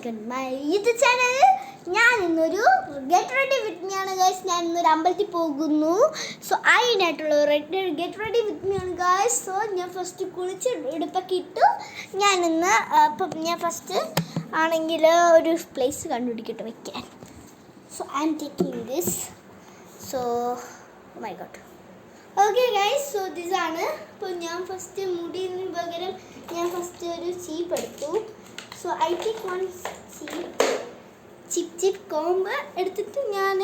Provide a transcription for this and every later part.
Welcome my YouTube channel. ഞാൻ ഇന്നൊരു get ready with me ആണ് ഗൈസ്. ഞാൻ ഇന്നൊരു അമ്പലത്തിൽ പോകുന്നു. സോ അതിനായിട്ടുള്ള ഗെറ്റ് റെഡി വിത്ത് മീ ആണ് ഗൈസ്. സോ ഞാൻ ഫസ്റ്റ് കുളിച്ച് ഉടുപ്പൊക്കെ ഇട്ടു. ഞാൻ ഫസ്റ്റ് ആണെങ്കിൽ ഒരു പ്ലേസ് കണ്ടുപിടിക്കട്ടെ വെക്കാൻ. So I am taking this. So my God. Okay guys, so this ആണ്. അപ്പോൾ ഞാൻ ഫസ്റ്റ് മുടിന് പകരം ഞാൻ ഫസ്റ്റ് ഒരു ചീപ്പ് എടുത്തു. So I take one chip comb എടുത്തിട്ട് ഞാൻ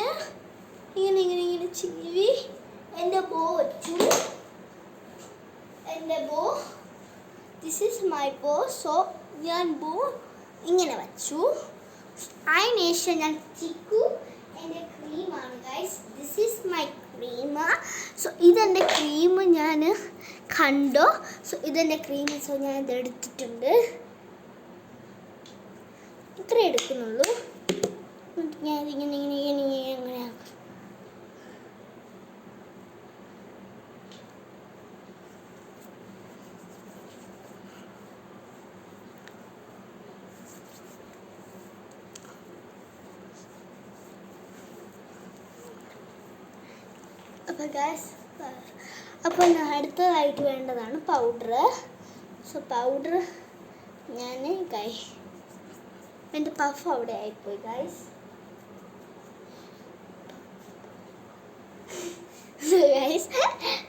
ഇങ്ങനെ ചീവി എൻ്റെ ബോ വെച്ചു. എൻ്റെ bow, this is my bow. So ഞാൻ ബോ ഇങ്ങനെ വെച്ചു. അതിന് ശേഷം ഞാൻ ചിക്കു എൻ്റെ ക്രീമാണ് guys. This is my cream. So ഇതെൻ്റെ ക്രീം ഞാൻ കണ്ടോ. സോ ഇതെൻ്റെ ക്രീം. സോ ഞാൻ ഇത് എടുത്തിട്ടുണ്ട്. ഇത്ര എടുക്കുന്നുള്ളൂ. ഞാൻ ഇതിങ്ങനെ അങ്ങനെ ആക്കും. അപ്പോൾ ഗൈസ്, അപ്പോൾ അടുത്തതായിട്ട് വേണ്ടതാണ് പൗഡർ. സോ പൗഡർ ഞാൻ എൻ്റെ പഫ് അവിടെ ആയിപ്പോയി ഗൈസ്. ഗൈസ്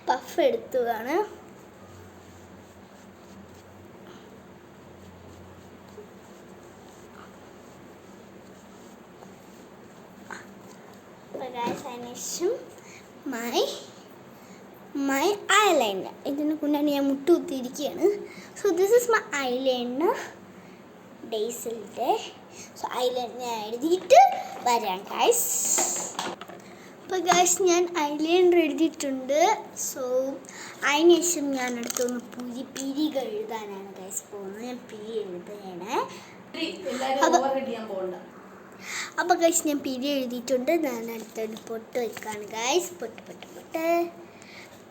പഫ് എടുത്തതാണ്. ഗൈസ് അതിനുശേഷം മൈ ഐലൈനർ. ഇതിനെ കൊണ്ടാണ് ഞാൻ മുട്ടുകുത്തിയിരിക്കുകയാണ്. So this is my eyeliner ഡേയ്സിൻ്റെ. സോ ഐലൈനർ ഞാൻ എഴുതിയിട്ട് വരാം ഗൈസ്. അപ്പോൾ ഗൈസ് ഞാൻ ഐലൈനർ എഴുതിയിട്ടുണ്ട്. സോ അതിന് ശേഷം ഞാൻ അടുത്തൊന്ന് പിരികൾ എഴുതാനാണ് ഗൈസ് പോകുന്നത്. ഞാൻ പിരി എഴുതുകയാണ്. അപ്പോൾ ഗൈസ് ഞാൻ പിരി എഴുതിയിട്ടുണ്ട്. ഞാൻ അടുത്തൊരു പൊട്ട് വയ്ക്കുകയാണ് ഗൈസ്.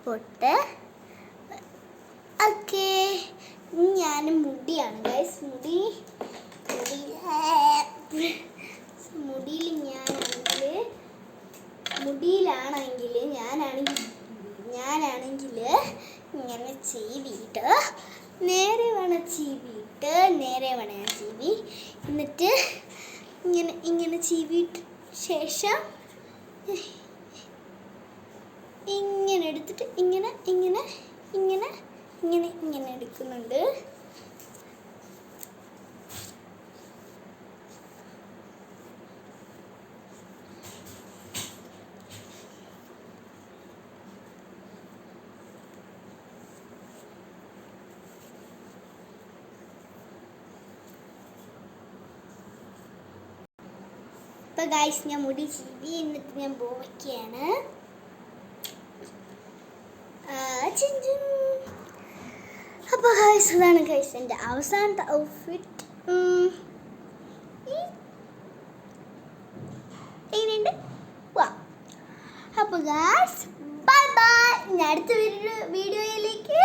പൊട്ട് ഓക്കെ. ഞാൻ മുടിയാണ് ഗൈസ്. മുടിയിലാണെങ്കിൽ ഞാനാണെങ്കിൽ ഇങ്ങനെ ചീവിയിട്ട് നേരെ വേണം ഞാൻ ചീവി. എന്നിട്ട് ഇങ്ങനെ ചീവിയിട്ട് ശേഷം ഇങ്ങനെ എടുത്തിട്ട് ഇങ്ങനെ എടുക്കുന്നുണ്ട്. അപ്പോൾ ഗൈസ് ഞാൻ മുടി ചീവി. എന്നിട്ട് ഞാൻ ബോ വയ്ക്കുകയാണ്. അപ്പോൾ ഗൈസ് അതാണ് ഗൈസ് എൻ്റെ അവസാനത്തെ ഔട്ട്ഫിറ്റ്. എങ്ങനെയുണ്ട്? വാ. അപ്പോൾ ഗൈസ് ബൈ ബൈ. ഇനി അടുത്ത വീഡിയോയിലേക്ക്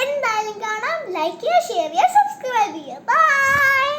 എന്തായാലും കാണാം. ലൈക്ക് ചെയ്യുക, ഷെയർ ചെയ്യുക, സബ്സ്ക്രൈബ് ചെയ്യുക. ബൈ.